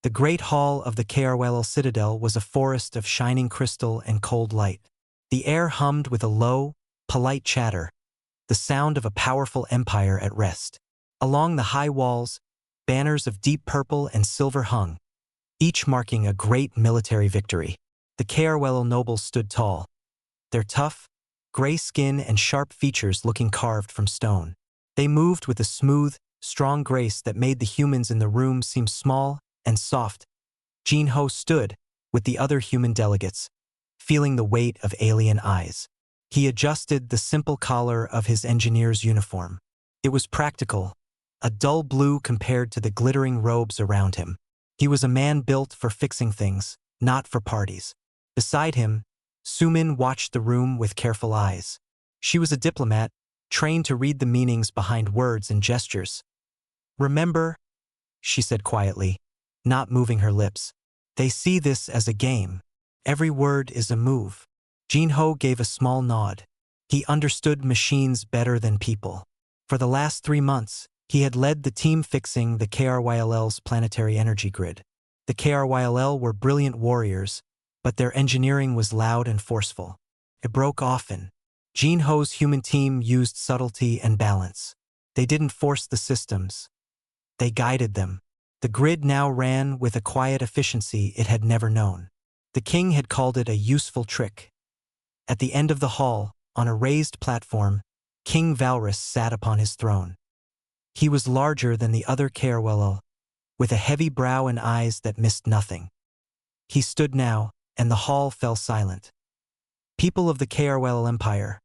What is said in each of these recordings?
The great hall of the KRYL Citadel was a forest of shining crystal and cold light. The air hummed with a low, polite chatter, the sound of a powerful empire at rest. Along the high walls, banners of deep purple and silver hung, each marking a great military victory. The KRYL nobles stood tall, their tough, gray skin and sharp features looking carved from stone. They moved with a smooth, strong grace that made the humans in the room seem small and soft. Jin-Ho stood, with the other human delegates, feeling the weight of alien eyes. He adjusted the simple collar of his engineer's uniform. It was practical, a dull blue compared to the glittering robes around him. He was a man built for fixing things, not for parties. Beside him, Sumin watched the room with careful eyes. She was a diplomat, trained to read the meanings behind words and gestures. "Remember," she said quietly, not moving her lips. "They see this as a game. Every word is a move." Jin-Ho gave a small nod. He understood machines better than people. For the last 3 months, he had led the team fixing the KRYL's planetary energy grid. The KRYL were brilliant warriors, but their engineering was loud and forceful. It broke often. Jin-Ho's human team used subtlety and balance. They didn't force the systems. They guided them. The grid now ran with a quiet efficiency it had never known. The king had called it a useful trick. At the end of the hall, on a raised platform, King Valrus sat upon his throne. He was larger than the other KRYL, with a heavy brow and eyes that missed nothing. He stood now, and the hall fell silent. "People of the KRYL Empire,"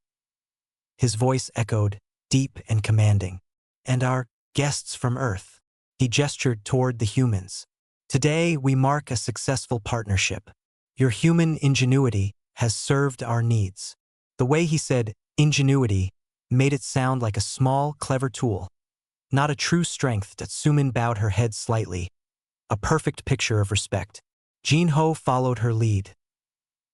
his voice echoed, deep and commanding, "and our guests from Earth." He gestured toward the humans. "Today we mark a successful partnership. Your human ingenuity has served our needs." The way he said ingenuity made it sound like a small, clever tool, not a true strength. Sumin bowed her head slightly, a perfect picture of respect. Jin-Ho followed her lead.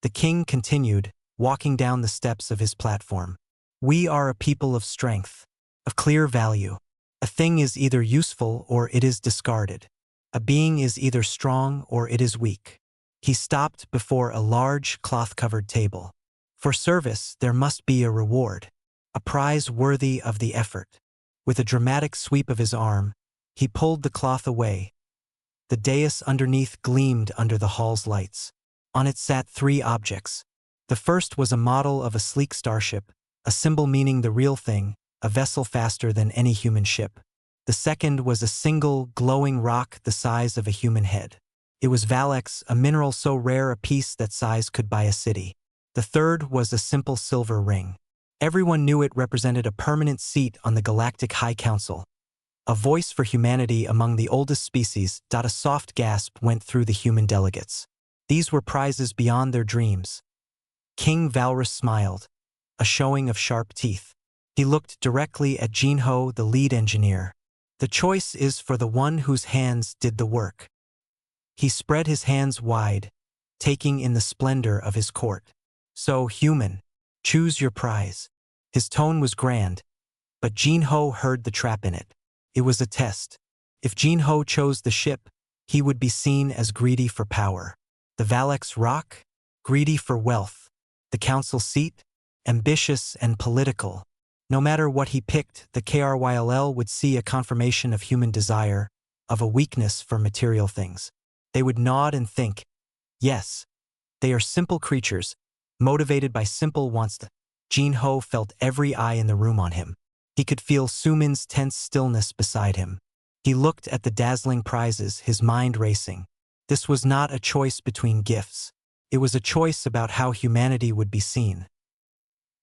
The king continued, walking down the steps of his platform. "We are a people of strength, of clear value. A thing is either useful or it is discarded. A being is either strong or it is weak." He stopped before a large cloth-covered table. "For service, there must be a reward, a prize worthy of the effort." With a dramatic sweep of his arm, he pulled the cloth away. The dais underneath gleamed under the hall's lights. On it sat 3 objects. The first was a model of a sleek starship, a symbol meaning the real thing, a vessel faster than any human ship. The second was a single, glowing rock the size of a human head. It was Valex, a mineral so rare a piece that size could buy a city. The third was a simple silver ring. Everyone knew it represented a permanent seat on the Galactic High Council. A voice for humanity among the oldest species. A soft gasp went through the human delegates. These were prizes beyond their dreams. King Valrus smiled, a showing of sharp teeth. He looked directly at Jin-Ho, the lead engineer. "The choice is for the one whose hands did the work." He spread his hands wide, taking in the splendor of his court. "So, human, choose your prize." His tone was grand, but Jin-Ho heard the trap in it. It was a test. If Jin-Ho chose the ship, he would be seen as greedy for power. The Valex rock, greedy for wealth. The council seat, ambitious and political. No matter what he picked, the KRYL would see a confirmation of human desire, of a weakness for material things. They would nod and think, yes, they are simple creatures, motivated by simple wants. Jin-Ho felt every eye in the room on him. He could feel Sumin's tense stillness beside him. He looked at the dazzling prizes, his mind racing. This was not a choice between gifts. It was a choice about how humanity would be seen.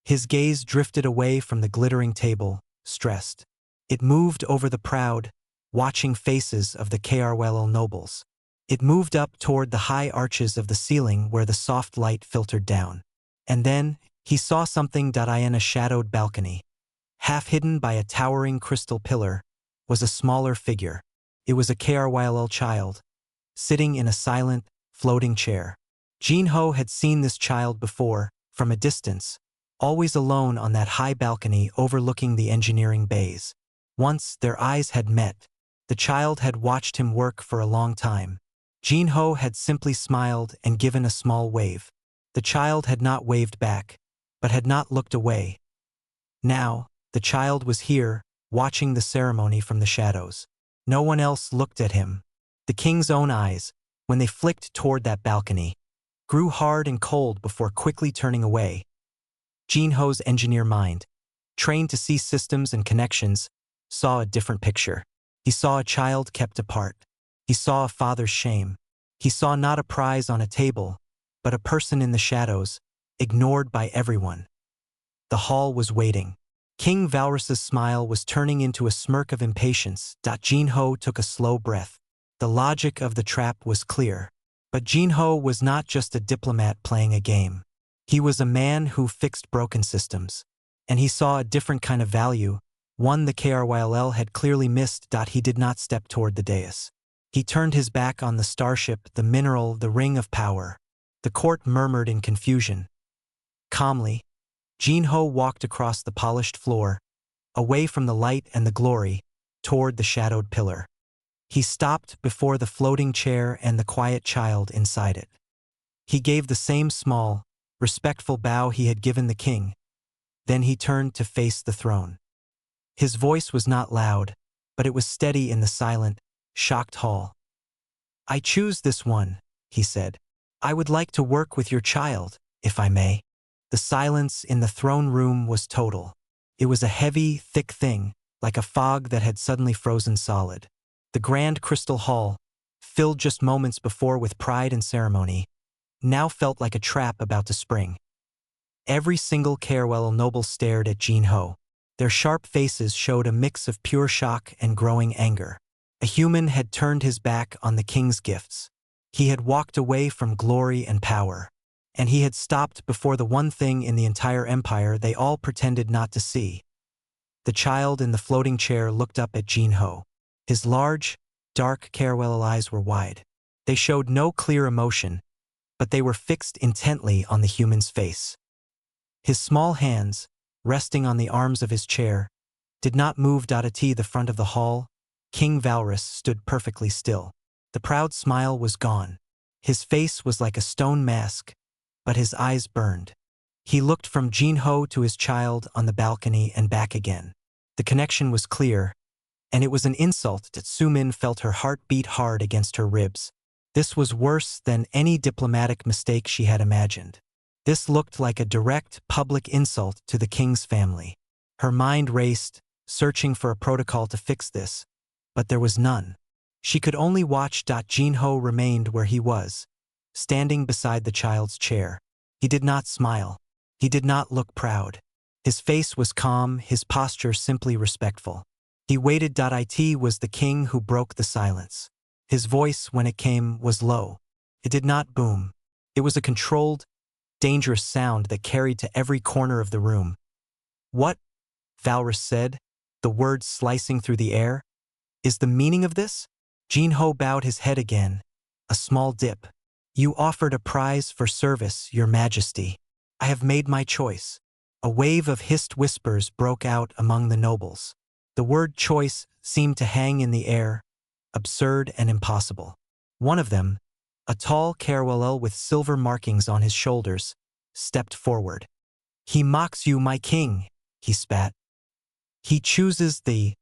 His gaze drifted away from the glittering table, stressed. It moved over the proud, watching faces of the KRYL nobles. It moved up toward the high arches of the ceiling where the soft light filtered down. And then, he saw something. In a shadowed balcony, half hidden by a towering crystal pillar, was a smaller figure. It was a KRYL child, sitting in a silent, floating chair. Jin-Ho had seen this child before, from a distance, always alone on that high balcony overlooking the engineering bays. Once their eyes had met. The child had watched him work for a long time. Jinho had simply smiled and given a small wave. The child had not waved back, but had not looked away. Now, the child was here, watching the ceremony from the shadows. No one else looked at him. The king's own eyes, when they flicked toward that balcony, grew hard and cold before quickly turning away. Jinho's engineer mind, trained to see systems and connections, saw a different picture. He saw a child kept apart. He saw a father's shame. He saw not a prize on a table, but a person in the shadows, ignored by everyone. The hall was waiting. King Valrus's smile was turning into a smirk of impatience. Jinho took a slow breath. The logic of the trap was clear. But Jinho was not just a diplomat playing a game. He was a man who fixed broken systems. And he saw a different kind of value, one the KRYLL had clearly missed. He did not step toward the dais. He turned his back on the starship, the mineral, the ring of power. The court murmured in confusion. Calmly, Jinho walked across the polished floor, away from the light and the glory, toward the shadowed pillar. He stopped before the floating chair and the quiet child inside it. He gave the same small, respectful bow he had given the king. Then he turned to face the throne. His voice was not loud, but it was steady in the silent, shocked hall. "I choose this one," he said. "I would like to work with your child, if I may." The silence in the throne room was total. It was a heavy, thick thing, like a fog that had suddenly frozen solid. The grand crystal hall, filled just moments before with pride and ceremony, now felt like a trap about to spring. Every single KRYLL noble stared at Jinho. Their sharp faces showed a mix of pure shock and growing anger. A human had turned his back on the king's gifts. He had walked away from glory and power. And he had stopped before the one thing in the entire empire they all pretended not to see. The child in the floating chair looked up at Jinho. His large, dark KRYLL eyes were wide. They showed no clear emotion, but they were fixed intently on the human's face. His small hands, resting on the arms of his chair, did not move. At the front of the hall, King Valrus stood perfectly still. The proud smile was gone. His face was like a stone mask, but his eyes burned. He looked from Jinho to his child on the balcony and back again. The connection was clear, and it was an insult that Sumin felt her heart beat hard against her ribs. This was worse than any diplomatic mistake she had imagined. This looked like a direct, public insult to the king's family. Her mind raced, searching for a protocol to fix this, but there was none. She could only watch. Jinho remained where he was, standing beside the child's chair. He did not smile. He did not look proud. His face was calm, his posture simply respectful. He waited. It was the king who broke the silence. His voice, when it came, was low. It did not boom. It was a controlled, dangerous sound that carried to every corner of the room. "What?" Valrus said, the words slicing through the air. "Is the meaning of this?" Jinho bowed his head again, a small dip. "You offered a prize for service, your majesty. I have made my choice." A wave of hissed whispers broke out among the nobles. The word choice seemed to hang in the air, absurd and impossible. One of them, a tall KRYLL with silver markings on his shoulders, stepped forward. "He mocks you, my king," he spat. "He chooses the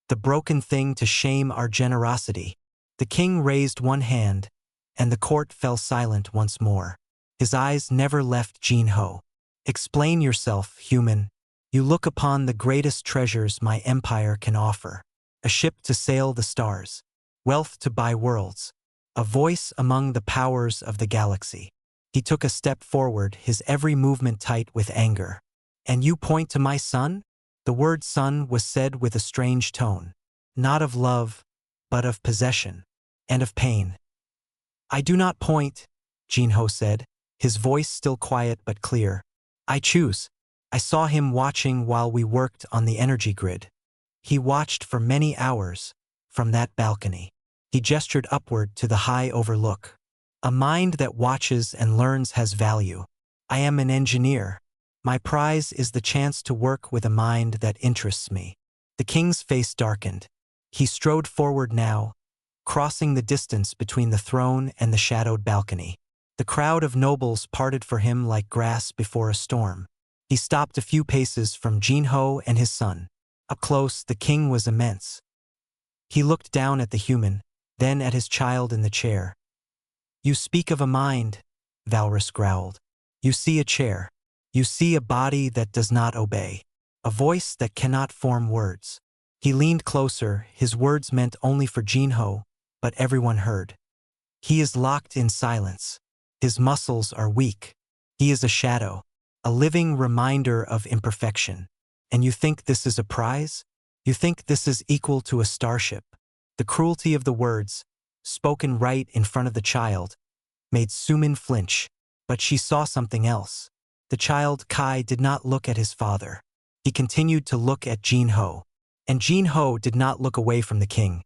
broken thing to shame our generosity." The king raised one hand, and the court fell silent once more. His eyes never left Jinho. "Explain yourself, human. You look upon the greatest treasures my empire can offer. A ship to sail the stars. Wealth to buy worlds. A voice among the powers of the galaxy." He took a step forward, his every movement tight with anger. "And you point to my son?" The word son was said with a strange tone. Not of love, but of possession. And of pain. "I do not point," Jinho said, his voice still quiet but clear. "I choose. I saw him watching while we worked on the energy grid. He watched for many hours, from that balcony." He gestured upward to the high overlook. "A mind that watches and learns has value. I am an engineer. My prize is the chance to work with a mind that interests me." The king's face darkened. He strode forward now, crossing the distance between the throne and the shadowed balcony. The crowd of nobles parted for him like grass before a storm. He stopped a few paces from Jinho and his son. Up close, the king was immense. He looked down at the human, then at his child in the chair. "You speak of a mind," Valrus growled. "You see a chair. You see a body that does not obey. A voice that cannot form words." He leaned closer, his words meant only for Jinho, but everyone heard. "He is locked in silence. His muscles are weak. He is a shadow, a living reminder of imperfection. And you think this is a prize? You think this is equal to a starship?" The cruelty of the words, spoken right in front of the child, made Sumin flinch, but she saw something else. The child, Kai, did not look at his father. He continued to look at Jinho, and Jinho did not look away from the king.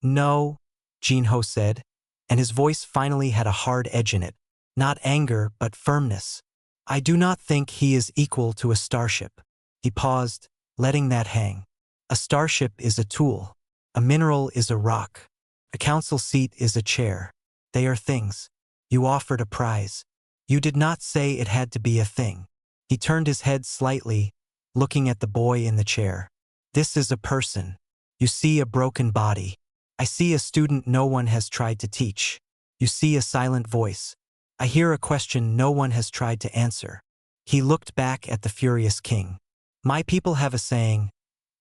"No," Jinho said, and his voice finally had a hard edge in it. Not anger, but firmness. "I do not think he is equal to a starship." He paused, letting that hang. "A starship is a tool. A mineral is a rock. A council seat is a chair. They are things. You offered a prize. You did not say it had to be a thing." He turned his head slightly, looking at the boy in the chair. "This is a person. You see a broken body. I see a student no one has tried to teach. You see a silent voice. I hear a question no one has tried to answer." He looked back at the furious king. "My people have a saying,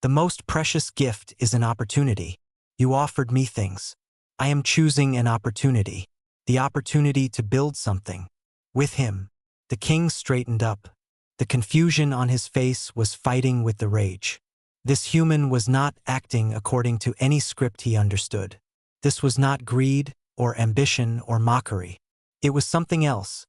the most precious gift is an opportunity. You offered me things. I am choosing an opportunity. The opportunity to build something. With him." The king straightened up. The confusion on his face was fighting with the rage. This human was not acting according to any script he understood. This was not greed, or ambition, or mockery. It was something else.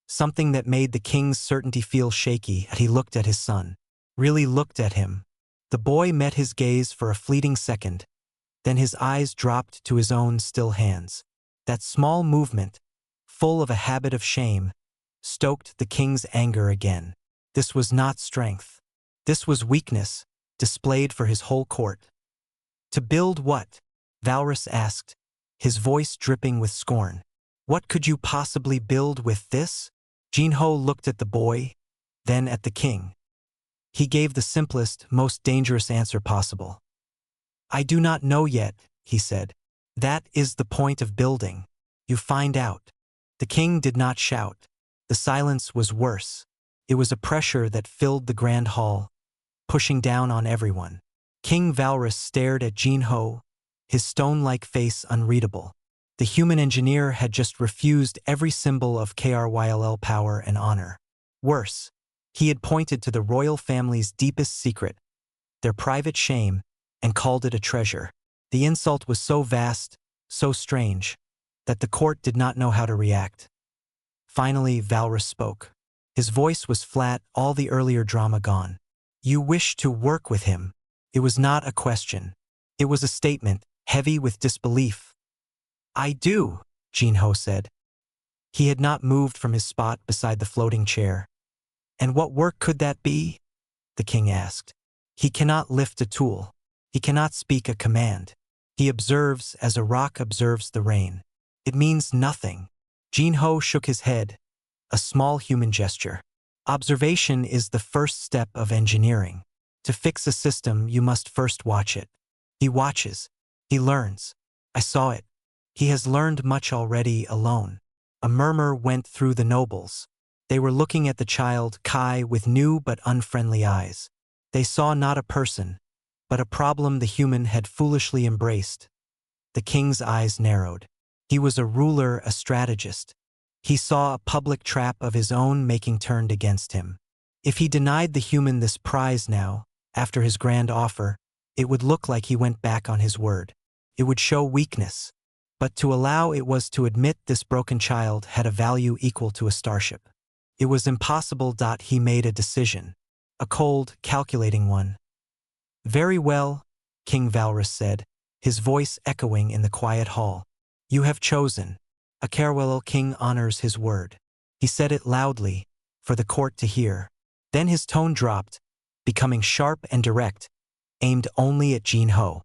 Something that made the king's certainty feel shaky as he looked at his son. Really looked at him. The boy met his gaze for a fleeting second. Then his eyes dropped to his own still hands. That small movement, full of a habit of shame, stoked the king's anger again. This was not strength. This was weakness, displayed for his whole court. "To build what?" Valrus asked, his voice dripping with scorn. "What could you possibly build with this?" Jinho looked at the boy, then at the king. He gave the simplest, most dangerous answer possible. "I do not know yet," he said. "That is the point of building. You find out." The king did not shout. The silence was worse. It was a pressure that filled the grand hall, pushing down on everyone. King Valrus stared at Jinho, his stone-like face unreadable. The human engineer had just refused every symbol of KRYLL power and honor. Worse, he had pointed to the royal family's deepest secret, their private shame, and called it a treasure. The insult was so vast, so strange, that the court did not know how to react. Finally, Valrus spoke. His voice was flat, all the earlier drama gone. "You wish to work with him." It was not a question. It was a statement, heavy with disbelief. "I do," Jinho said. He had not moved from his spot beside the floating chair. "And what work could that be?" the king asked. "He cannot lift a tool. He cannot speak a command. He observes as a rock observes the rain. It means nothing." Jinho shook his head, a small human gesture. "Observation is the first step of engineering. To fix a system, you must first watch it." "He watches. He learns. I saw it. He has learned much already alone." A murmur went through the nobles. They were looking at the child, Kai, with new but unfriendly eyes. They saw not a person, but a problem the human had foolishly embraced. The king's eyes narrowed. He was a ruler, a strategist. He saw a public trap of his own making turned against him. If he denied the human this prize now, after his grand offer, it would look like he went back on his word. It would show weakness. But to allow it was to admit this broken child had a value equal to a starship. It was impossible. He made a decision. A cold, calculating one. "Very well," King Valrus said, his voice echoing in the quiet hall. "You have chosen. A Kerwell king honors his word." He said it loudly, for the court to hear. Then his tone dropped, becoming sharp and direct, aimed only at Jinho.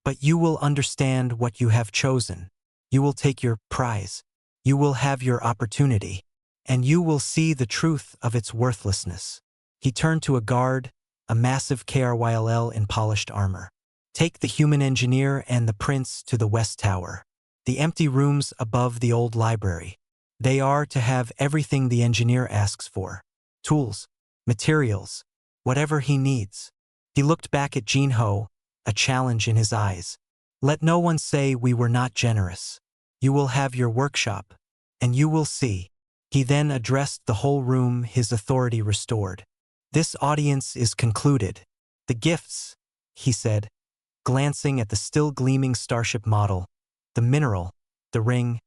But you will understand what you have chosen. You will take your prize. You will have your opportunity. And you will see the truth of its worthlessness. He turned to a guard, a massive KRYLL in polished armor. Take the human engineer and the prince to the West Tower. The empty rooms above the old library. They are to have everything the engineer asks for. Tools, materials, whatever he needs. He looked back at Jinho, a challenge in his eyes. Let no one say we were not generous. You will have your workshop, and you will see. He then addressed the whole room, his authority restored. This audience is concluded. The gifts, he said, glancing at the still gleaming starship model, the mineral, the ring,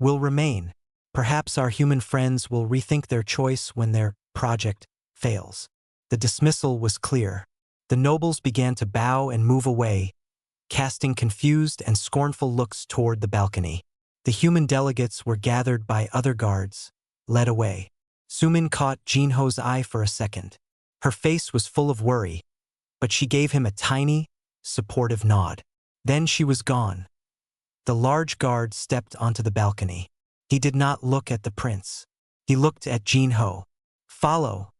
will remain. Perhaps our human friends will rethink their choice when their project fails. The dismissal was clear. The nobles began to bow and move away, casting confused and scornful looks toward the balcony. The human delegates were gathered by other guards, led away. Sumin caught Jinho's eye for a second. Her face was full of worry, but she gave him a tiny, supportive nod. Then she was gone. The large guard stepped onto the balcony. He did not look at the prince. He looked at Jinho. Follow,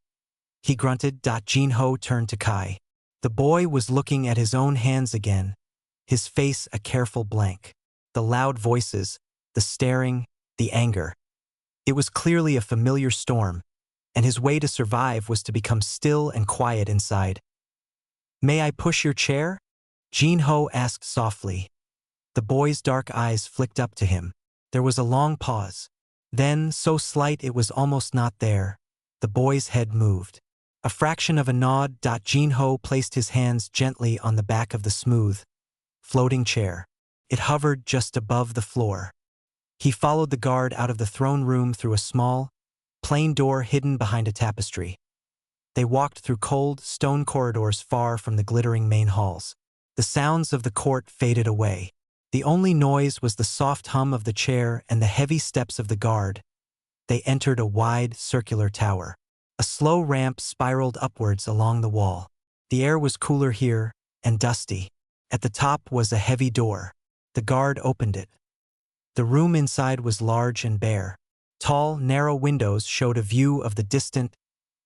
he grunted. Jinho turned to Kai. The boy was looking at his own hands again, his face a careful blank. The loud voices, the staring, the anger. It was clearly a familiar storm, and his way to survive was to become still and quiet inside. May I push your chair? Jinho asked softly. The boy's dark eyes flicked up to him. There was a long pause. Then, so slight it was almost not there, the boy's head moved. A fraction of a nod. Jinho placed his hands gently on the back of the smooth, floating chair. It hovered just above the floor. He followed the guard out of the throne room through a small, plain door hidden behind a tapestry. They walked through cold, stone corridors far from the glittering main halls. The sounds of the court faded away. The only noise was the soft hum of the chair and the heavy steps of the guard. They entered a wide, circular tower. A slow ramp spiraled upwards along the wall. The air was cooler here, and dusty. At the top was a heavy door. The guard opened it. The room inside was large and bare. Tall, narrow windows showed a view of the distant,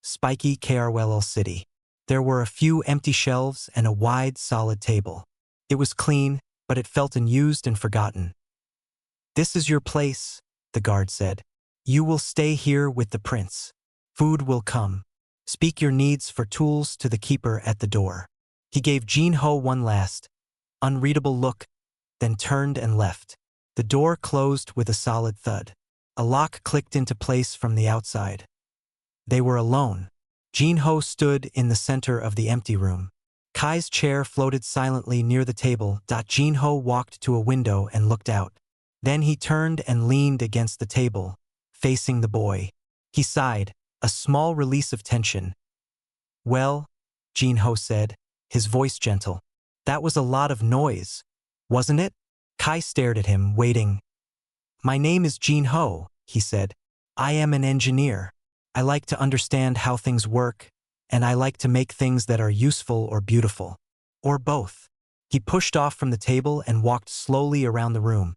spiky KRWL city. There were a few empty shelves and a wide, solid table. It was clean, but it felt unused and forgotten. This is your place, the guard said. You will stay here with the prince. Food will come. Speak your needs for tools to the keeper at the door. He gave Jinho one last, unreadable look, then turned and left. The door closed with a solid thud. A lock clicked into place from the outside. They were alone. Jinho stood in the center of the empty room. Kai's chair floated silently near the table. Jinho walked to a window and looked out. Then he turned and leaned against the table, facing the boy. He sighed, a small release of tension. Well, Jinho said, his voice gentle. That was a lot of noise, wasn't it? Kai stared at him, waiting. My name is Jinho, he said. I am an engineer. I like to understand how things work, and I like to make things that are useful or beautiful. Or both. He pushed off from the table and walked slowly around the room,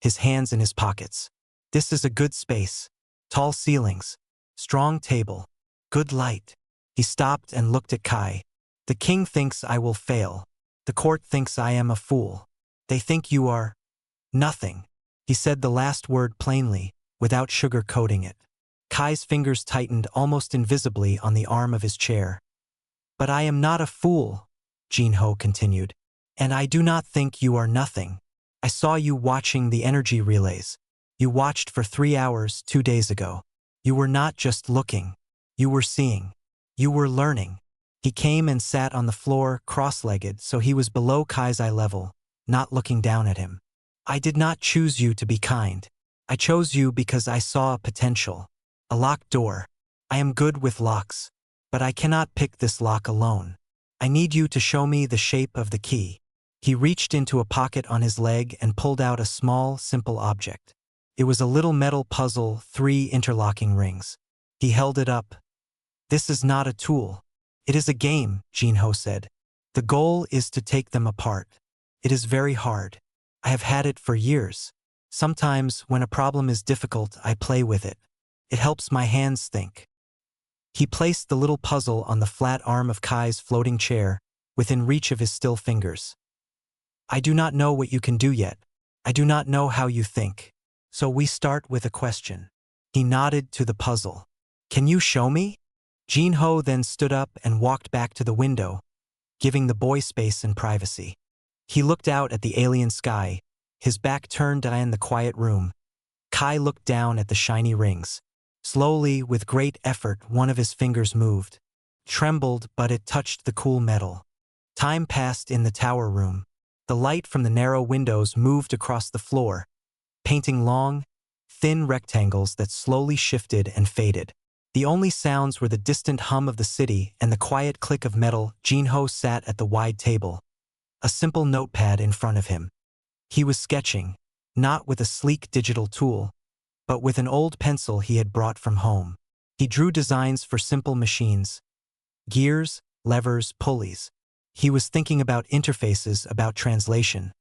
his hands in his pockets. This is a good space. Tall ceilings. Strong table. Good light. He stopped and looked at Kai. The king thinks I will fail. The court thinks I am a fool. They think you are nothing. He said the last word plainly, without sugar-coating it. Kai's fingers tightened almost invisibly on the arm of his chair. But I am not a fool, Jinho continued. And I do not think you are nothing. I saw you watching the energy relays. You watched for 3 hours 2 days ago. You were not just looking. You were seeing. You were learning. He came and sat on the floor, cross-legged, so he was below Kai's eye level, not looking down at him. I did not choose you to be kind. I chose you because I saw a potential. A locked door. I am good with locks, but I cannot pick this lock alone. I need you to show me the shape of the key. He reached into a pocket on his leg and pulled out a small, simple object. It was a little metal puzzle, 3 interlocking rings. He held it up. This is not a tool. It is a game, Jinho said. The goal is to take them apart. It is very hard. I have had it for years. Sometimes, when a problem is difficult, I play with it. It helps my hands think. He placed the little puzzle on the flat arm of Kai's floating chair, within reach of his still fingers. I do not know what you can do yet. I do not know how you think. So we start with a question. He nodded to the puzzle. Can you show me? Jinho then stood up and walked back to the window, giving the boy space and privacy. He looked out at the alien sky, his back turned in the quiet room. Kai looked down at the shiny rings. Slowly, with great effort, one of his fingers moved. Trembled, but it touched the cool metal. Time passed in the tower room. The light from the narrow windows moved across the floor, painting long, thin rectangles that slowly shifted and faded. The only sounds were the distant hum of the city and the quiet click of metal. Jinho sat at the wide table, a simple notepad in front of him. He was sketching, not with a sleek digital tool, but with an old pencil he had brought from home. He drew designs for simple machines, gears, levers, pulleys. He was thinking about interfaces, about translation.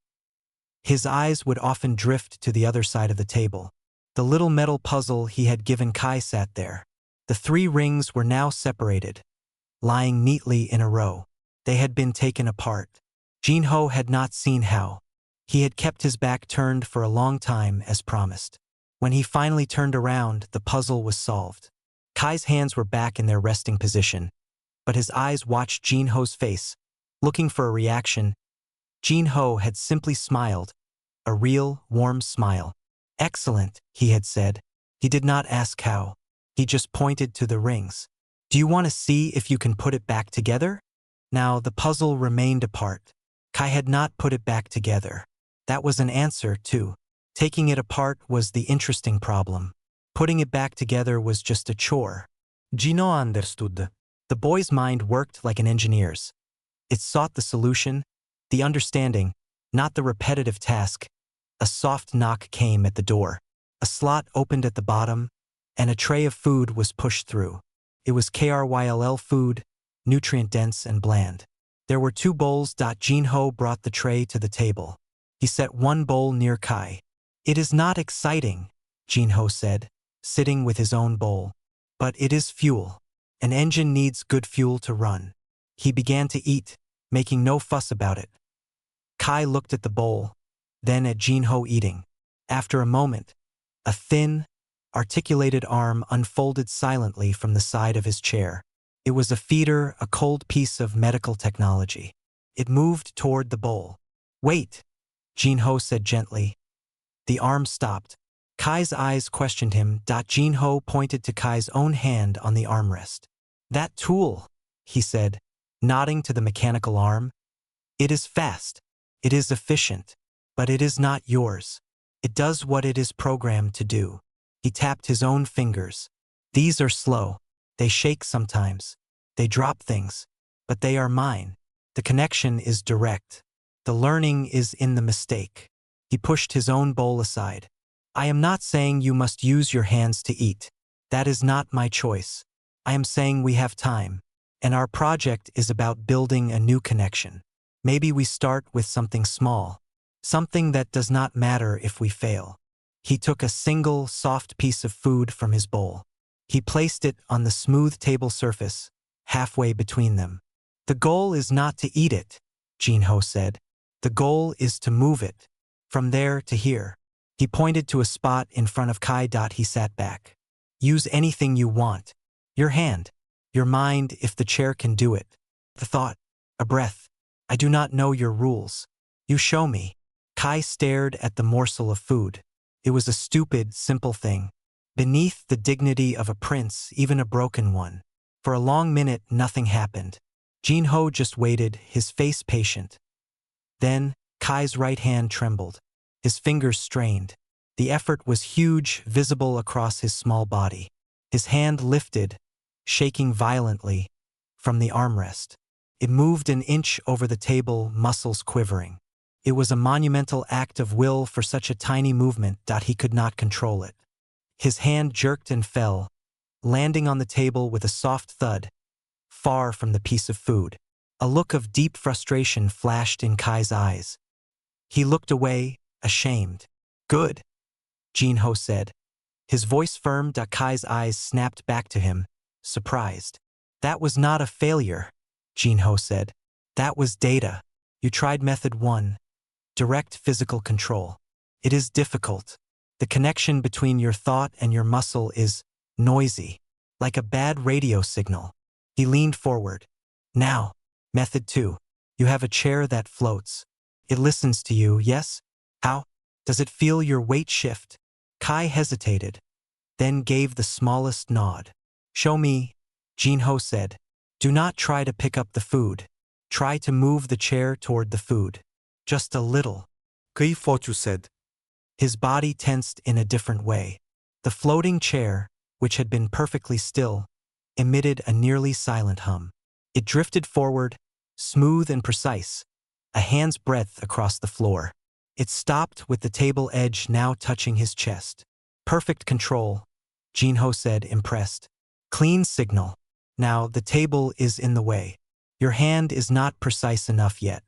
His eyes would often drift to the other side of the table. The little metal puzzle he had given Kai sat there. The 3 rings were now separated, lying neatly in a row. They had been taken apart. Jinho had not seen how. He had kept his back turned for a long time, as promised. When he finally turned around, the puzzle was solved. Kai's hands were back in their resting position, but his eyes watched Jinho's face, looking for a reaction. Jinho had simply smiled, a real, warm smile. Excellent, he had said. He did not ask how. He just pointed to the rings. Do you want to see if you can put it back together? Now the puzzle remained apart. Kai had not put it back together. That was an answer, too. Taking it apart was the interesting problem. Putting it back together was just a chore. Jinho understood. The boy's mind worked like an engineer's. It sought the solution, the understanding, not the repetitive task. A soft knock came at the door. A slot opened at the bottom, and a tray of food was pushed through. It was KRYLL food, nutrient-dense and bland. There were 2 bowls. Jinho brought the tray to the table. He set one bowl near Kai. It is not exciting, Jinho said, sitting with his own bowl. But it is fuel. An engine needs good fuel to run. He began to eat, making no fuss about it. Kai looked at the bowl, then at Jinho eating. After a moment, a thin, articulated arm unfolded silently from the side of his chair. It was a feeder, a cold piece of medical technology. It moved toward the bowl. Wait, Jinho said gently. The arm stopped. Kai's eyes questioned him. Jinho pointed to Kai's own hand on the armrest. That tool, he said, nodding to the mechanical arm. It is fast. It is efficient. But it is not yours. It does what it is programmed to do. He tapped his own fingers. These are slow. They shake sometimes. They drop things. But they are mine. The connection is direct. The learning is in the mistake. He pushed his own bowl aside. I am not saying you must use your hands to eat. That is not my choice. I am saying we have time. And our project is about building a new connection. Maybe we start with something small. Something that does not matter if we fail. He took a single, soft piece of food from his bowl. He placed it on the smooth table surface, halfway between them. The goal is not to eat it, Jinho said. The goal is to move it. From there to here. He pointed to a spot in front of Kai. He sat back. Use anything you want. Your hand. Your mind, if the chair can do it. The thought. A breath. I do not know your rules. You show me. Kai stared at the morsel of food. It was a stupid, simple thing. Beneath the dignity of a prince, even a broken one. For a long minute, nothing happened. Jinho just waited, his face patient. Then, Kai's right hand trembled. His fingers strained. The effort was huge, visible across his small body. His hand lifted, shaking violently, from the armrest. It moved an inch over the table, muscles quivering. It was a monumental act of will for such a tiny movement. He could not control it. His hand jerked and fell, landing on the table with a soft thud, far from the piece of food. A look of deep frustration flashed in Kai's eyes. He looked away, ashamed. Good, Jinho said. His voice firm. Kai's eyes snapped back to him, surprised. That was not a failure, Jinho said. That was data. You tried method 1. Direct physical control. It is difficult. The connection between your thought and your muscle is noisy, like a bad radio signal. He leaned forward. Now, method 2. You have a chair that floats. It listens to you, yes? How? Does it feel your weight shift? Kai hesitated, then gave the smallest nod. Show me, Jinho said. Do not try to pick up the food. Try to move the chair toward the food. Just a little. Kay Fortu said. His body tensed in a different way. The floating chair, which had been perfectly still, emitted a nearly silent hum. It drifted forward, smooth and precise, a hand's breadth across the floor. It stopped with the table edge now touching his chest. Perfect control, Jinho said, impressed. Clean signal. Now the table is in the way. Your hand is not precise enough yet.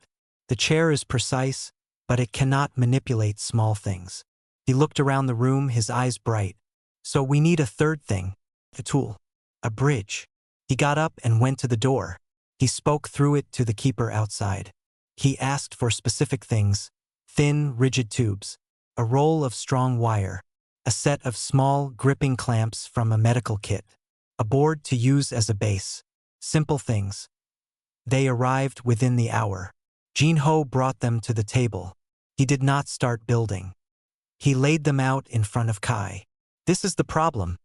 The chair is precise, but it cannot manipulate small things. He looked around the room, his eyes bright. So we need a third thing. A tool. A bridge. He got up and went to the door. He spoke through it to the keeper outside. He asked for specific things: thin, rigid tubes, a roll of strong wire, a set of small, gripping clamps from a medical kit, a board to use as a base. Simple things. They arrived within the hour. Jinho brought them to the table. He did not start building. He laid them out in front of Kai. This is the problem,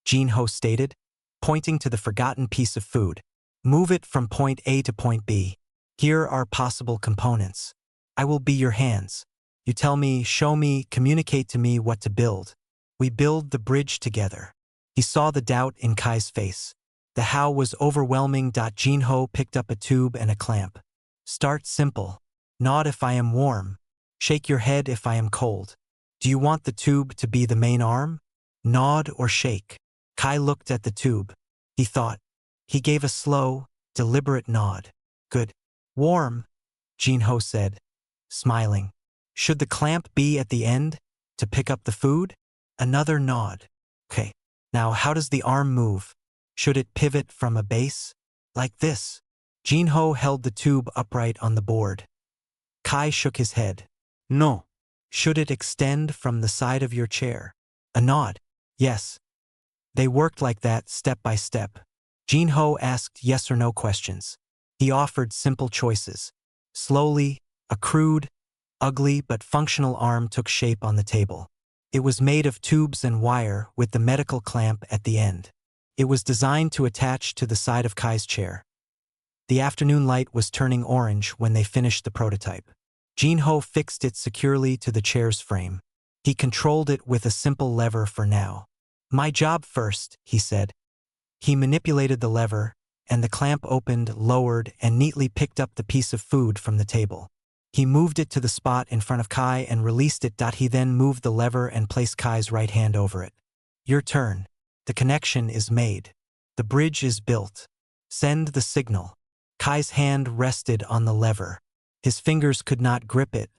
Jinho stated, pointing to the forgotten piece of food. Move it from point A to point B. Here are possible components. I will be your hands. You tell me, show me, communicate to me what to build. We build the bridge together. He saw the doubt in Kai's face. The how was overwhelming. Jinho picked up a tube and a clamp. Start simple. Nod if I am warm. Shake your head if I am cold. Do you want the tube to be the main arm? Nod or shake. Kai looked at the tube. He thought. He gave a slow, deliberate nod. Good. Warm, Jinho said, smiling. Should the clamp be at the end, to pick up the food? Another nod. Okay. Now how does the arm move? Should it pivot from a base? Like this. Jinho held the tube upright on the board. Kai shook his head. No. Should it extend from the side of your chair? A nod. Yes. They worked like that, step by step. Jinho asked yes or no questions. He offered simple choices. Slowly, a crude, ugly but functional arm took shape on the table. It was made of tubes and wire with the medical clamp at the end. It was designed to attach to the side of Kai's chair. The afternoon light was turning orange when they finished the prototype. Jinho fixed it securely to the chair's frame. He controlled it with a simple lever for now. My job first, he said. He manipulated the lever, and the clamp opened, lowered, and neatly picked up the piece of food from the table. He moved it to the spot in front of Kai and released it. He then moved the lever and placed Kai's right hand over it. Your turn. The connection is made. The bridge is built. Send the signal. Kai's hand rested on the lever. His fingers could not grip it,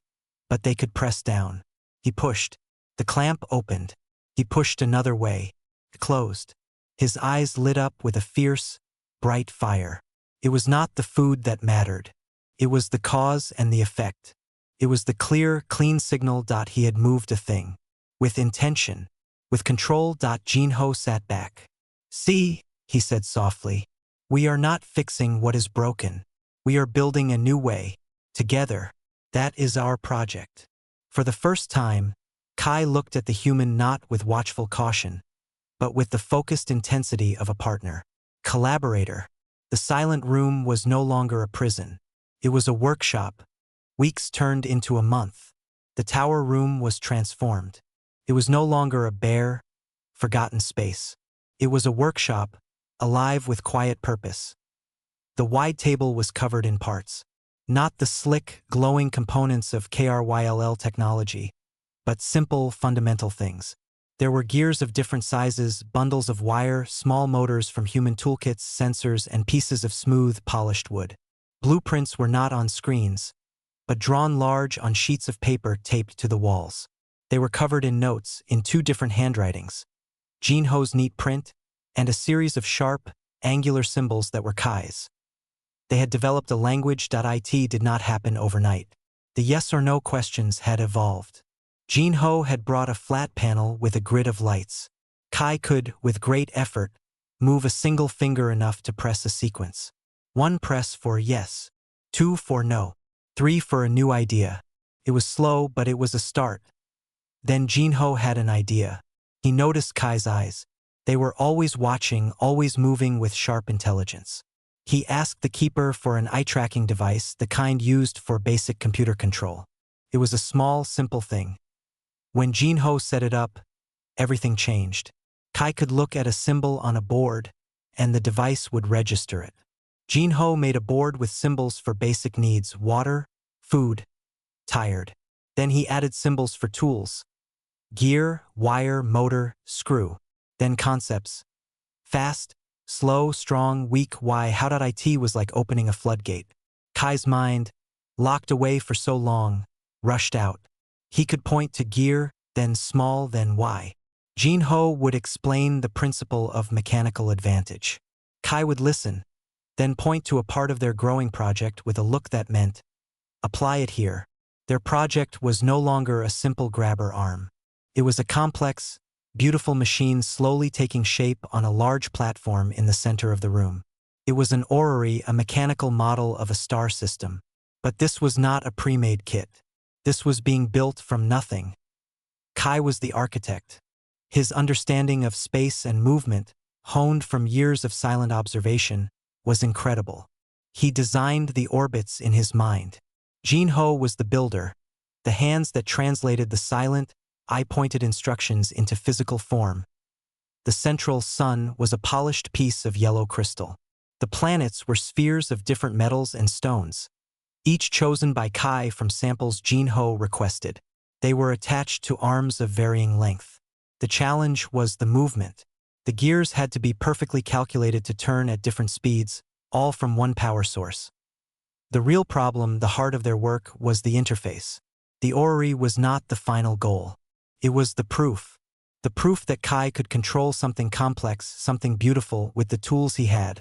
but they could press down. He pushed. The clamp opened. He pushed another way. It closed. His eyes lit up with a fierce, bright fire. It was not the food that mattered. It was the cause and the effect. It was the clear, clean signal. He had moved a thing. With intention. With control. Jinho sat back. See, he said softly. We are not fixing what is broken. We are building a new way. Together. That is our project. For the first time, Kai looked at the human not with watchful caution, but with the focused intensity of a partner. Collaborator. The silent room was no longer a prison. It was a workshop. Weeks turned into a month. The tower room was transformed. It was no longer a bare, forgotten space. It was a workshop, alive with quiet purpose. The wide table was covered in parts. Not the slick, glowing components of KRYLL technology, but simple, fundamental things. There were gears of different sizes, bundles of wire, small motors from human toolkits, sensors, and pieces of smooth, polished wood. Blueprints were not on screens, but drawn large on sheets of paper taped to the walls. They were covered in notes in 2 different handwritings, Jinho's neat print, and a series of sharp, angular symbols that were Kai's. They had developed a language. It did not happen overnight. The yes or no questions had evolved. Jinho had brought a flat panel with a grid of lights. Kai could, with great effort, move a single finger enough to press a sequence. 1 press for yes, 2 for no, 3 for a new idea. It was slow, but it was a start. Then Jinho had an idea. He noticed Kai's eyes. They were always watching, always moving with sharp intelligence. He asked the keeper for an eye-tracking device, the kind used for basic computer control. It was a small, simple thing. When Jinho set it up, everything changed. Kai could look at a symbol on a board, and the device would register it. Jinho made a board with symbols for basic needs: water, food, tired. Then he added symbols for tools: gear, wire, motor, screw. Then concepts: fast, slow, strong, weak, why, how. It was like opening a floodgate. Kai's mind, locked away for so long, rushed out. He could point to gear, then small, then why. Jinho would explain the principle of mechanical advantage. Kai would listen, then point to a part of their growing project with a look that meant, apply it here. Their project was no longer a simple grabber arm. It was a complex, beautiful machine slowly taking shape on a large platform in the center of the room. It was an orrery, a mechanical model of a star system. But this was not a pre-made kit. This was being built from nothing. Kai was the architect. His understanding of space and movement, honed from years of silent observation, was incredible. He designed the orbits in his mind. Jinho was the builder, the hands that translated the silent, eye-pointed instructions into physical form. The central sun was a polished piece of yellow crystal. The planets were spheres of different metals and stones, each chosen by Kai from samples Jinho requested. They were attached to arms of varying length. The challenge was the movement. The gears had to be perfectly calculated to turn at different speeds, all from one power source. The real problem, the heart of their work, was the interface. The orrery was not the final goal. It was the proof. The proof that Kai could control something complex, something beautiful, with the tools he had.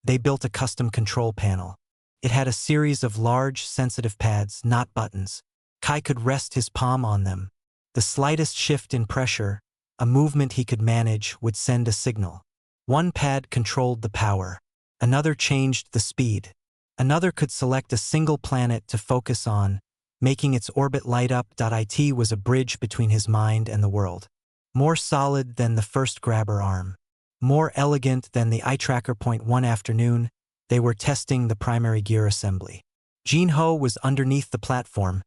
They built a custom control panel. It had a series of large, sensitive pads, not buttons. Kai could rest his palm on them. The slightest shift in pressure, a movement he could manage, would send a signal. One pad controlled the power. Another changed the speed. Another could select a single planet to focus on, making its orbit light up. It was a bridge between his mind and the world. More solid than the first grabber arm. More elegant than the eye tracker. One afternoon, they were testing the primary gear assembly. Jinho was underneath the platform,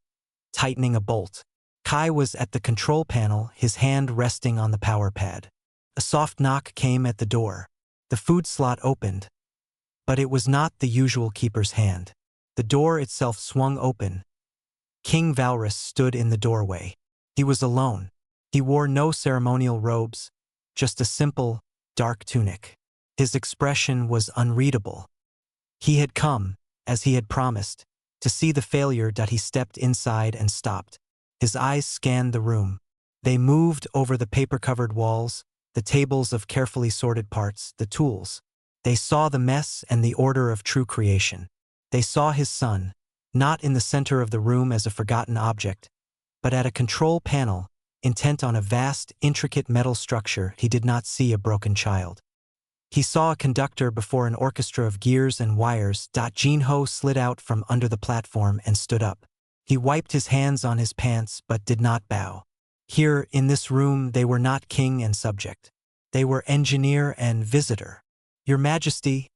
tightening a bolt. Kai was at the control panel, his hand resting on the power pad. A soft knock came at the door. The food slot opened. But it was not the usual keeper's hand. The door itself swung open. King Valrus stood in the doorway. He was alone. He wore no ceremonial robes, just a simple, dark tunic. His expression was unreadable. He had come, as he had promised, to see the failure. He stepped inside and stopped. His eyes scanned the room. They moved over the paper-covered walls, the tables of carefully sorted parts, the tools. They saw the mess and the order of true creation. They saw his son, not in the center of the room as a forgotten object, but at a control panel, intent on a vast, intricate metal structure. He did not see a broken child. He saw a conductor before an orchestra of gears and wires. Jinho slid out from under the platform and stood up. He wiped his hands on his pants but did not bow. Here, in this room, they were not king and subject. They were engineer and visitor. Your Majesty,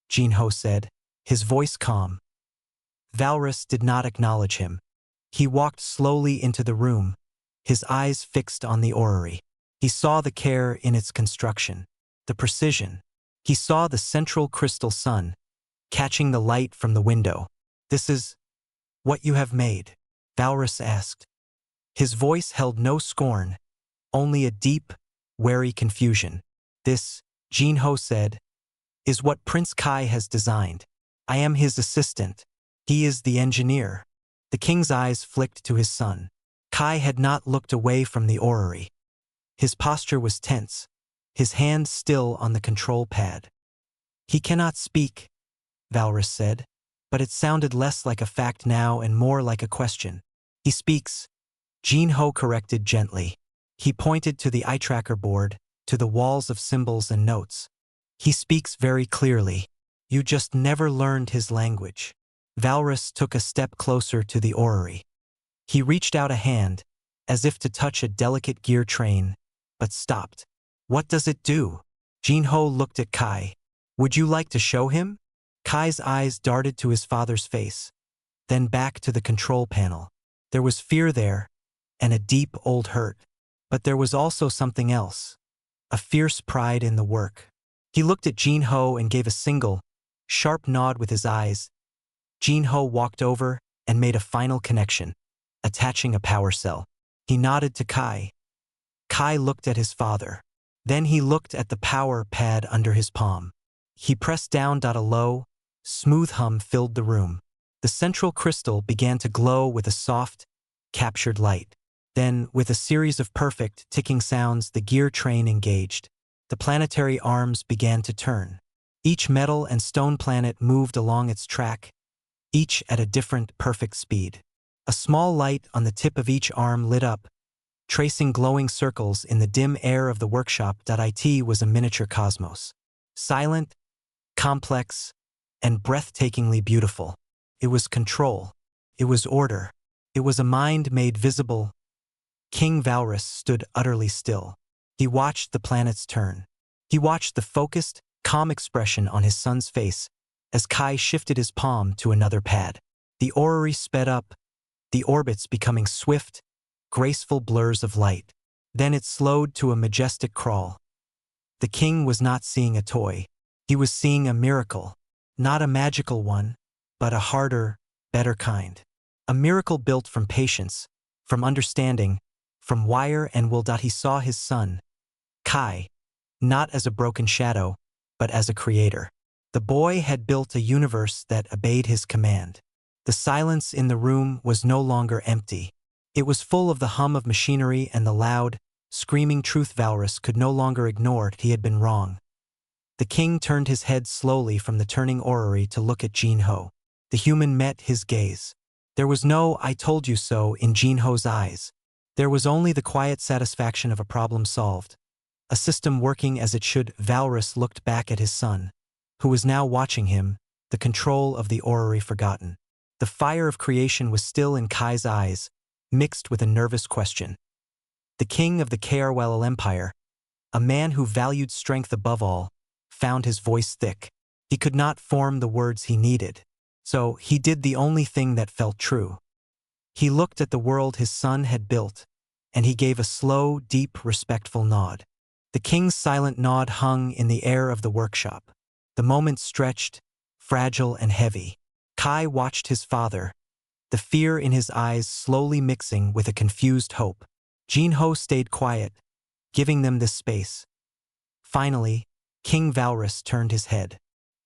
Jinho said, his voice calm. Valrus did not acknowledge him. He walked slowly into the room, his eyes fixed on the orrery. He saw the care in its construction, the precision. He saw the central crystal sun, catching the light from the window. This is what you have made? Valrus asked. His voice held no scorn, only a deep, wary confusion. This, Jinho said, is what Prince Kai has designed. I am his assistant. He is the engineer. The king's eyes flicked to his son. Kai had not looked away from the orrery. His posture was tense, his hand still on the control pad. "He cannot speak," Valrus said, but it sounded less like a fact now and more like a question. "He speaks," Jinho corrected gently. He pointed to the eye tracker board, to the walls of symbols and notes. "He speaks very clearly. You just never learned his language." Valrus took a step closer to the orrery. He reached out a hand, as if to touch a delicate gear train, but stopped. "What does it do?" Jinho looked at Kai. "Would you like to show him?" Kai's eyes darted to his father's face, then back to the control panel. There was fear there, and a deep old hurt. But there was also something else, a fierce pride in the work. He looked at Jinho and gave a single, sharp nod with his eyes. Jinho walked over and made a final connection, attaching a power cell. He nodded to Kai. Kai looked at his father. Then he looked at the power pad under his palm. He pressed down. A low, smooth hum filled the room. The central crystal began to glow with a soft, captured light. Then, with a series of perfect, ticking sounds, the gear train engaged. The planetary arms began to turn. Each metal and stone planet moved along its track, each at a different, perfect speed. A small light on the tip of each arm lit up, tracing glowing circles in the dim air of the workshop. It was a miniature cosmos. Silent, complex, and breathtakingly beautiful. It was control. It was order. It was a mind made visible. King Valrus stood utterly still. He watched the planets turn. He watched the focused, calm expression on his son's face as Kai shifted his palm to another pad. The orrery sped up, the orbits becoming swift, graceful blurs of light. Then it slowed to a majestic crawl. The king was not seeing a toy. He was seeing a miracle. Not a magical one, but a harder, better kind. A miracle built from patience, from understanding, from wire and will. He saw his son, Kai, not as a broken shadow, but as a creator. The boy had built a universe that obeyed his command. The silence in the room was no longer empty. It was full of the hum of machinery and the loud, screaming truth Valrus could no longer ignore. He had been wrong. The king turned his head slowly from the turning orrery to look at Jinho. The human met his gaze. There was no "I told you so" in Jinho's eyes. There was only the quiet satisfaction of a problem solved, a system working as it should. Valrus looked back at his son, who was now watching him, the control of the orrery forgotten. The fire of creation was still in Kai's eyes, mixed with a nervous question. The king of the HFY Empire, a man who valued strength above all, found his voice thick. He could not form the words he needed. So he did the only thing that felt true. He looked at the world his son had built, and he gave a slow, deep, respectful nod. The king's silent nod hung in the air of the workshop. The moment stretched, fragile and heavy. Kai watched his father, the fear in his eyes slowly mixing with a confused hope. Jinho stayed quiet, giving them this space. Finally, King Valrus turned his head.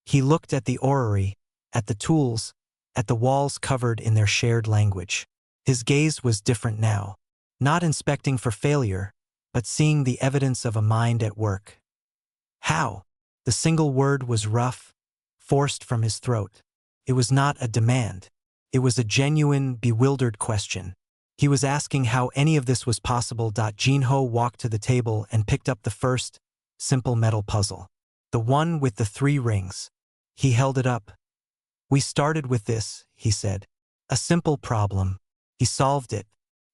He looked at the orrery, at the tools, at the walls covered in their shared language. His gaze was different now, not inspecting for failure, but seeing the evidence of a mind at work. "How?" The single word was rough, forced from his throat. It was not a demand. It was a genuine, bewildered question. He was asking how any of this was possible. Jinho walked to the table and picked up the first, simple metal puzzle. The one with the 3 rings. He held it up. "We started with this," he said. "A simple problem. He solved it.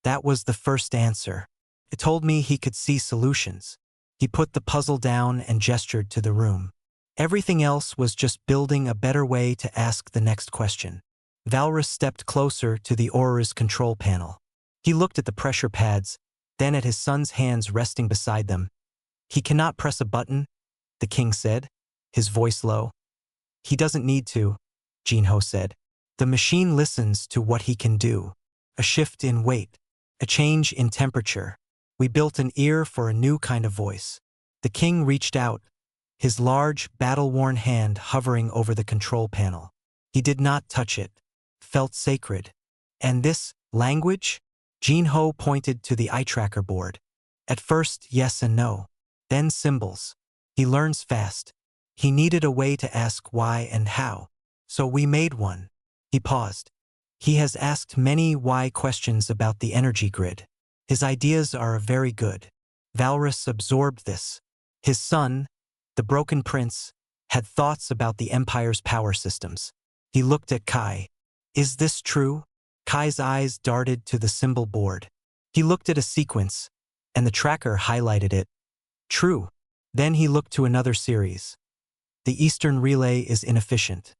That was the first answer. It told me he could see solutions." He put the puzzle down and gestured to the room. Everything else was just building a better way to ask the next question. Valrus stepped closer to the Aura's control panel. He looked at the pressure pads, then at his son's hands resting beside them. "He cannot press a button," the king said, his voice low. "He doesn't need to," Jinho said. "The machine listens to what he can do. A shift in weight, a change in temperature. We built an ear for a new kind of voice." The king reached out, his large, battle-worn hand hovering over the control panel. He did not touch it. Felt sacred. And this language? Jinho pointed to the eye tracker board. At first, yes and no. Then symbols. He learns fast. He needed a way to ask why and how. So we made one. He paused. He has asked many why questions about the energy grid. His ideas are very good. Valrus absorbed this. His son, the Broken Prince, had thoughts about the Empire's power systems. He looked at Kai. Is this true? Kai's eyes darted to the symbol board. He looked at a sequence, and the tracker highlighted it. True. Then he looked to another series. The Eastern Relay is inefficient.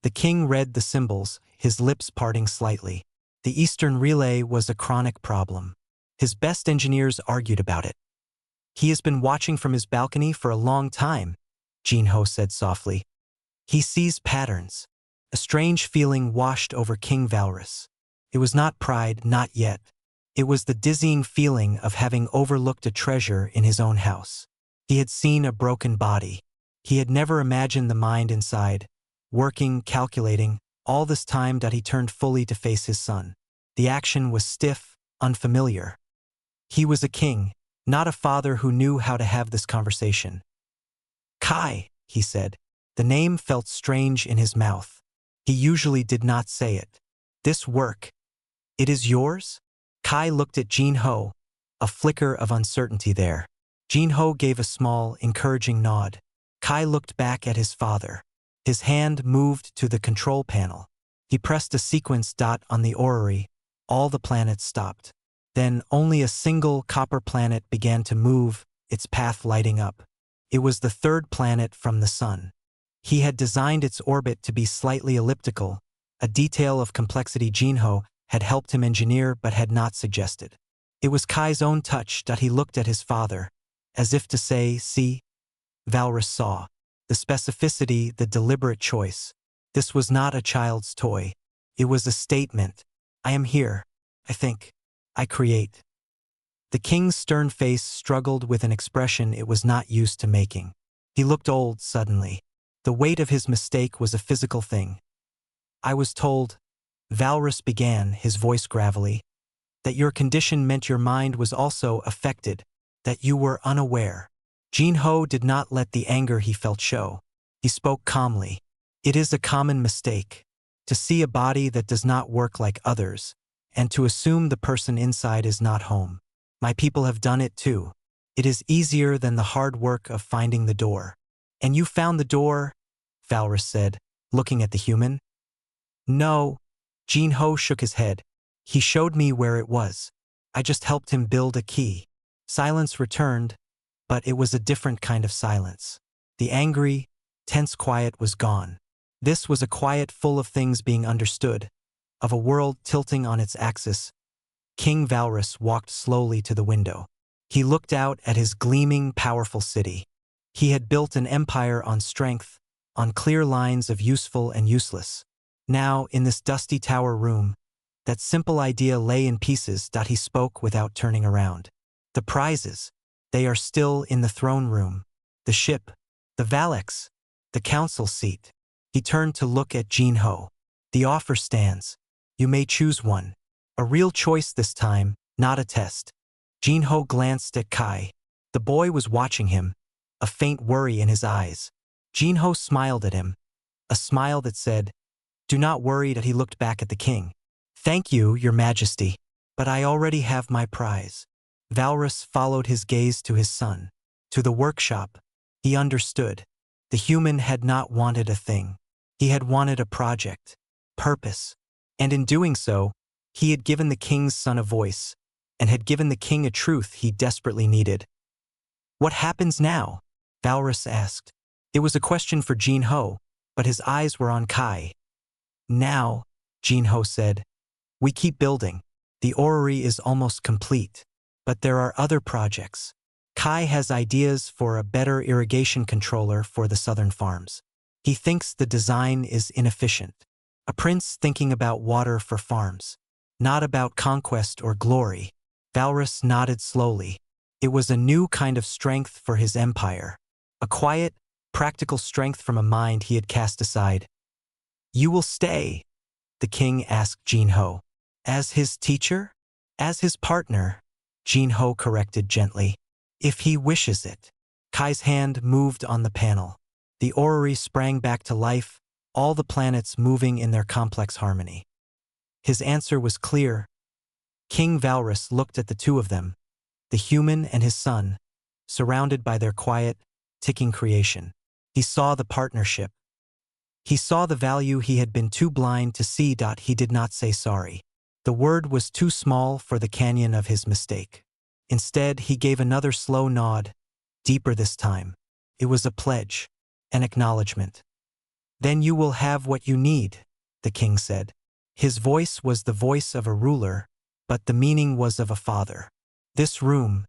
The king read the symbols, his lips parting slightly. The Eastern Relay was a chronic problem. His best engineers argued about it. He has been watching from his balcony for a long time, Jinho said softly. He sees patterns. A strange feeling washed over King Valrus. It was not pride, not yet. It was the dizzying feeling of having overlooked a treasure in his own house. He had seen a broken body. He had never imagined the mind inside, working, calculating, all this time that he turned fully to face his son. The action was stiff, unfamiliar. He was a king, not a father who knew how to have this conversation. Kai, he said. The name felt strange in his mouth. He usually did not say it. This work. It is yours? Kai looked at Jinho, a flicker of uncertainty there. Jinho gave a small, encouraging nod. Kai looked back at his father. His hand moved to the control panel. He pressed a sequence dot on the orrery. All the planets stopped. Then only a single copper planet began to move, its path lighting up. It was the third planet from the sun. He had designed its orbit to be slightly elliptical, a detail of complexity Jinho had helped him engineer but had not suggested. It was Kai's own touch that he looked at his father, as if to say, see? Valrus saw. The specificity, the deliberate choice. This was not a child's toy. It was a statement. I am here. I think. I create. The king's stern face struggled with an expression it was not used to making. He looked old suddenly. The weight of his mistake was a physical thing. I was told, Valrus began, his voice gravelly, that your condition meant your mind was also affected, that you were unaware. Jinho did not let the anger he felt show. He spoke calmly. It is a common mistake, to see a body that does not work like others, and to assume the person inside is not home. My people have done it too. It is easier than the hard work of finding the door. And you found the door? Valrus said, looking at the human. No. Jinho shook his head. He showed me where it was. I just helped him build a key. Silence returned, but it was a different kind of silence. The angry, tense quiet was gone. This was a quiet full of things being understood, of a world tilting on its axis. King Valrus walked slowly to the window. He looked out at his gleaming, powerful city. He had built an empire on strength, on clear lines of useful and useless. Now, in this dusty tower room, that simple idea lay in pieces that he spoke without turning around. The prizes, they are still in the throne room. The ship, the Valix, the council seat. He turned to look at Jinho. The offer stands. You may choose one. A real choice this time, not a test. Jinho glanced at Kai. The boy was watching him, a faint worry in his eyes. Jinho smiled at him, a smile that said, do not worry. That he looked back at the king. Thank you, your majesty, but I already have my prize. Valrus followed his gaze to his son, to the workshop. He understood. The human had not wanted a thing. He had wanted a project, purpose, and in doing so, he had given the king's son a voice, and had given the king a truth he desperately needed. What happens now? Valrus asked. It was a question for Jinho, but his eyes were on Kai. Now, Jinho said, we keep building. The orrery is almost complete, but there are other projects. Kai has ideas for a better irrigation controller for the southern farms. He thinks the design is inefficient. A prince thinking about water for farms, not about conquest or glory. Valrus nodded slowly. It was a new kind of strength for his empire. A quiet, practical strength from a mind he had cast aside. You will stay? The king asked Jinho. As his teacher? As his partner, Jin-ho corrected gently. If he wishes it. Kai's hand moved on the panel. The orrery sprang back to life, all the planets moving in their complex harmony. His answer was clear. King Valrus looked at the two of them, the human and his son, surrounded by their quiet, ticking creation. He saw the partnership. He saw the value he had been too blind to see. He did not say sorry. The word was too small for the canyon of his mistake. Instead, he gave another slow nod, deeper this time. It was a pledge, an acknowledgement. Then you will have what you need, the king said. His voice was the voice of a ruler, but the meaning was of a father. This room,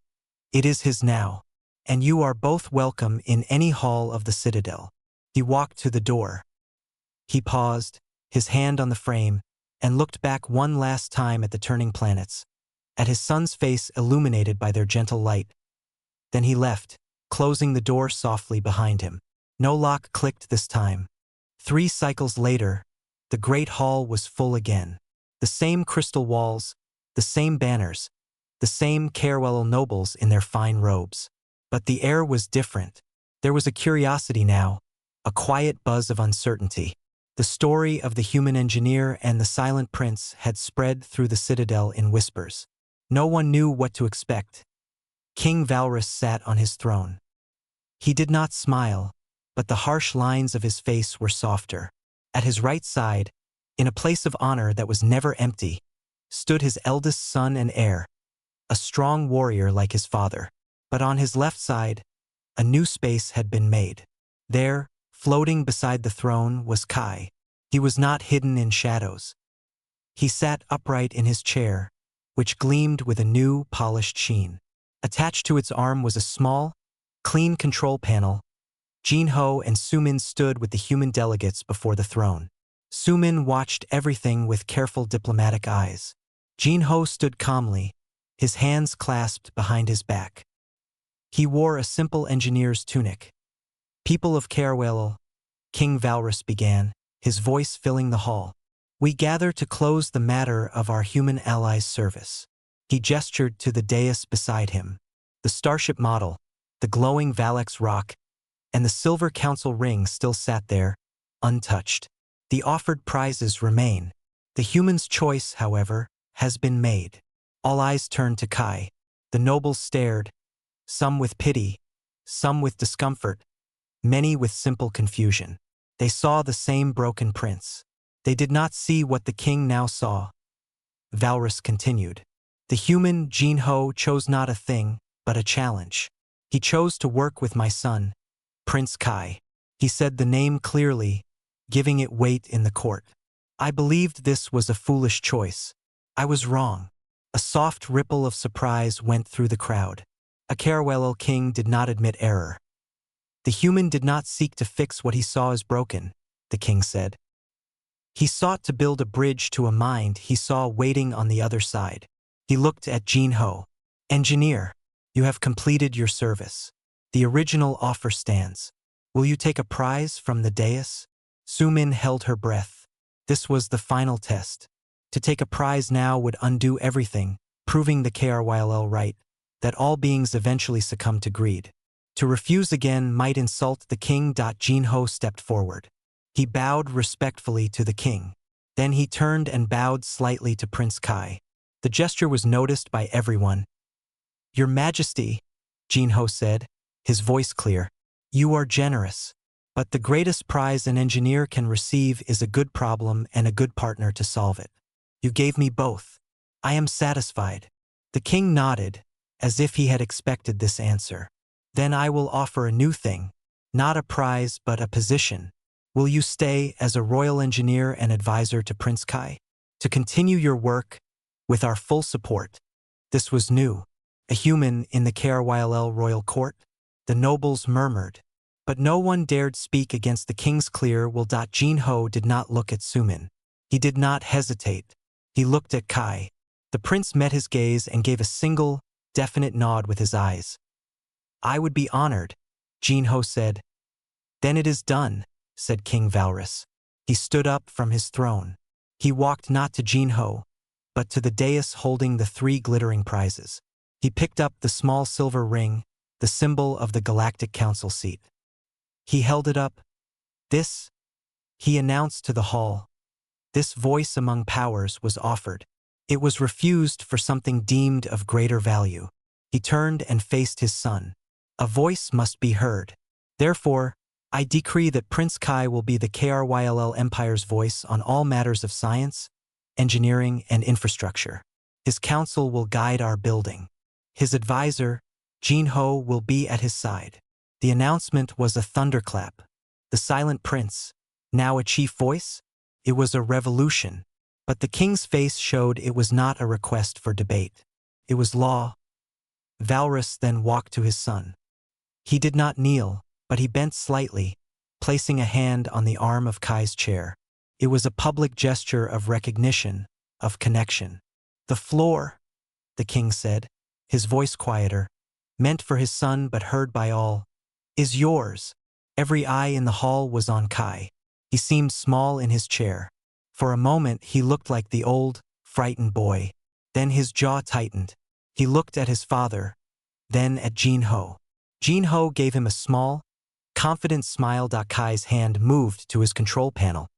it is his now, and you are both welcome in any hall of the citadel. He walked to the door. He paused, his hand on the frame, and looked back one last time at the turning planets, at his son's face illuminated by their gentle light. Then he left, closing the door softly behind him. No lock clicked this time. 3 cycles later, the great hall was full again. The same crystal walls, the same banners, the same Carewell nobles in their fine robes. But the air was different. There was a curiosity now, a quiet buzz of uncertainty. The story of the human engineer and the silent prince had spread through the citadel in whispers. No one knew what to expect. King Valrus sat on his throne. He did not smile, but the harsh lines of his face were softer. At his right side, in a place of honor that was never empty, stood his eldest son and heir, a strong warrior like his father. But on his left side, a new space had been made. There, floating beside the throne, was Kai. He was not hidden in shadows. He sat upright in his chair, which gleamed with a new, polished sheen. Attached to its arm was a small, clean control panel. Jin-ho and Sumin stood with the human delegates before the throne. Sumin watched everything with careful diplomatic eyes. Jin-ho stood calmly, his hands clasped behind his back. He wore a simple engineer's tunic. People of Carewell, King Valrus began, his voice filling the hall. We gather to close the matter of our human allies' service. He gestured to the dais beside him. The starship model, the glowing Valex rock, and the silver council ring still sat there, untouched. The offered prizes remain. The human's choice, however, has been made. All eyes turned to Kai. The nobles stared, some with pity, some with discomfort, many with simple confusion. They saw the same broken prince. They did not see what the king now saw. Valrus continued. The human Jin-ho chose not a thing, but a challenge. He chose to work with my son, Prince Kai. He said the name clearly, giving it weight in the court. I believed this was a foolish choice. I was wrong. A soft ripple of surprise went through the crowd. A Carewell king did not admit error. The human did not seek to fix what he saw as broken, the king said. He sought to build a bridge to a mind he saw waiting on the other side. He looked at Jin-ho. Engineer, you have completed your service. The original offer stands. Will you take a prize from the dais? Sumin held her breath. This was the final test. To take a prize now would undo everything, proving the Carewell right, that all beings eventually succumb to greed. To refuse again might insult the king. Jin-ho stepped forward. He bowed respectfully to the king. Then he turned and bowed slightly to Prince Kai. The gesture was noticed by everyone. Your Majesty, Jin-ho said, his voice clear. You are generous. But the greatest prize an engineer can receive is a good problem and a good partner to solve it. You gave me both. I am satisfied. The king nodded, as if he had expected this answer. Then I will offer a new thing. Not a prize, but a position. Will you stay as a royal engineer and advisor to Prince Kai? To continue your work, with our full support. This was new. A human in the Carewell royal court? The nobles murmured. But no one dared speak against the king's clear will. Jin-ho did not look at Sumin. He did not hesitate. He looked at Kai. The prince met his gaze and gave a single, definite nod with his eyes. I would be honored, Jin-ho said. Then it is done, said King Valrus. He stood up from his throne. He walked not to Jin-ho, but to the dais holding the 3 glittering prizes. He picked up the small silver ring, the symbol of the Galactic Council seat. He held it up. "This," he announced to the hall. "This voice among powers was offered. It was refused for something deemed of greater value." He turned and faced his son. "A voice must be heard. Therefore, I decree that Prince Kai will be the KRYLL Empire's voice on all matters of science, engineering, and infrastructure. His counsel will guide our building. His advisor, Jin Ho, will be at his side." The announcement was a thunderclap. The silent prince, now a chief voice? It was a revolution. But the king's face showed it was not a request for debate. It was law. Valrus then walked to his son. He did not kneel, but he bent slightly, placing a hand on the arm of Kai's chair. It was a public gesture of recognition, of connection. "The floor," the king said, his voice quieter, meant for his son but heard by all, "is yours." Every eye in the hall was on Kai. He seemed small in his chair. For a moment he looked like the old, frightened boy. Then his jaw tightened. He looked at his father, then at Jin Ho. Jin Ho gave him a small, confident smile. Kai's hand moved to his control panel.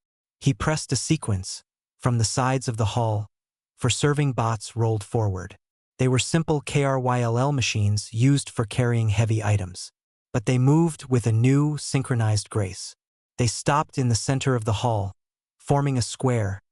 He pressed a sequence. From the sides of the hall, for serving bots rolled forward. They were simple KRYLL machines used for carrying heavy items. But they moved with a new, synchronized grace. They stopped in the center of the hall, forming a square.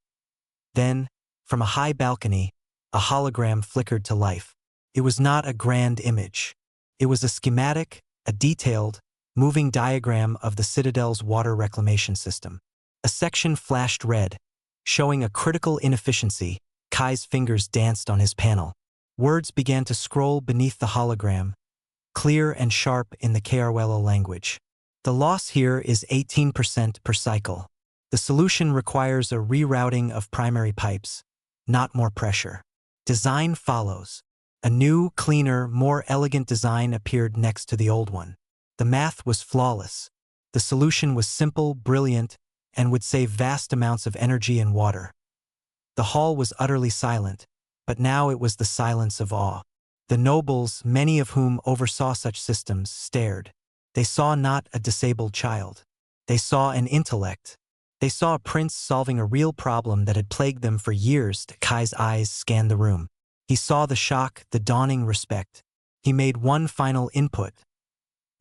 Then, from a high balcony, a hologram flickered to life. It was not a grand image. It was a schematic, a detailed, moving diagram of the Citadel's water reclamation system. A section flashed red, showing a critical inefficiency. Kai's fingers danced on his panel. Words began to scroll beneath the hologram, clear and sharp in the KRYLL language. "The loss here is 18% per cycle. The solution requires a rerouting of primary pipes, not more pressure. Design follows." A new, cleaner, more elegant design appeared next to the old one. The math was flawless. The solution was simple, brilliant, and would save vast amounts of energy and water. The hall was utterly silent, but now it was the silence of awe. The nobles, many of whom oversaw such systems, stared. They saw not a disabled child. They saw an intellect. They saw a prince solving a real problem that had plagued them for years. Kai's eyes scanned the room. He saw the shock, the dawning respect. He made one final input.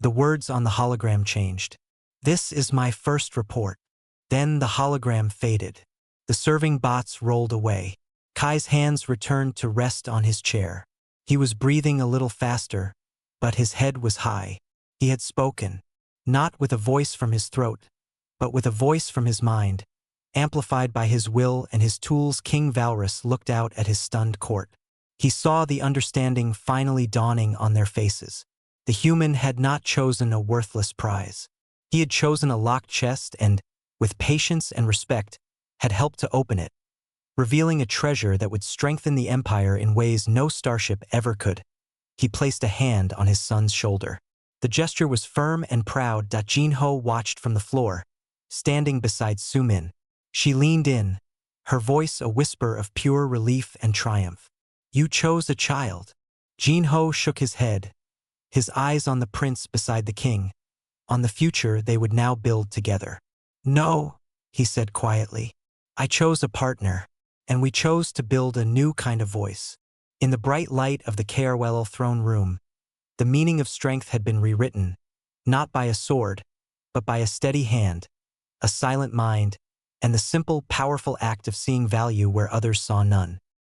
The words on the hologram changed. "This is my first report." Then the hologram faded. The serving bots rolled away. Kai's hands returned to rest on his chair. He was breathing a little faster, but his head was high. He had spoken, not with a voice from his throat, but with a voice from his mind, amplified by his will and his tools. King Valrus looked out at his stunned court. He saw the understanding finally dawning on their faces. The human had not chosen a worthless prize. He had chosen a locked chest and, with patience and respect, had helped to open it, revealing a treasure that would strengthen the Empire in ways no starship ever could. He placed a hand on his son's shoulder. The gesture was firm and proud. Jin Ho watched from the floor, standing beside Sumin. She leaned in, her voice a whisper of pure relief and triumph. "You chose a child." Jin Ho shook his head, his eyes on the prince beside the king, on the future they would now build together. "No," he said quietly. "I chose a partner, and we chose to build a new kind of voice." In the bright light of the KRYLL throne room, the meaning of strength had been rewritten, not by a sword, but by a steady hand, a silent mind, and the simple, powerful act of seeing value where others saw none.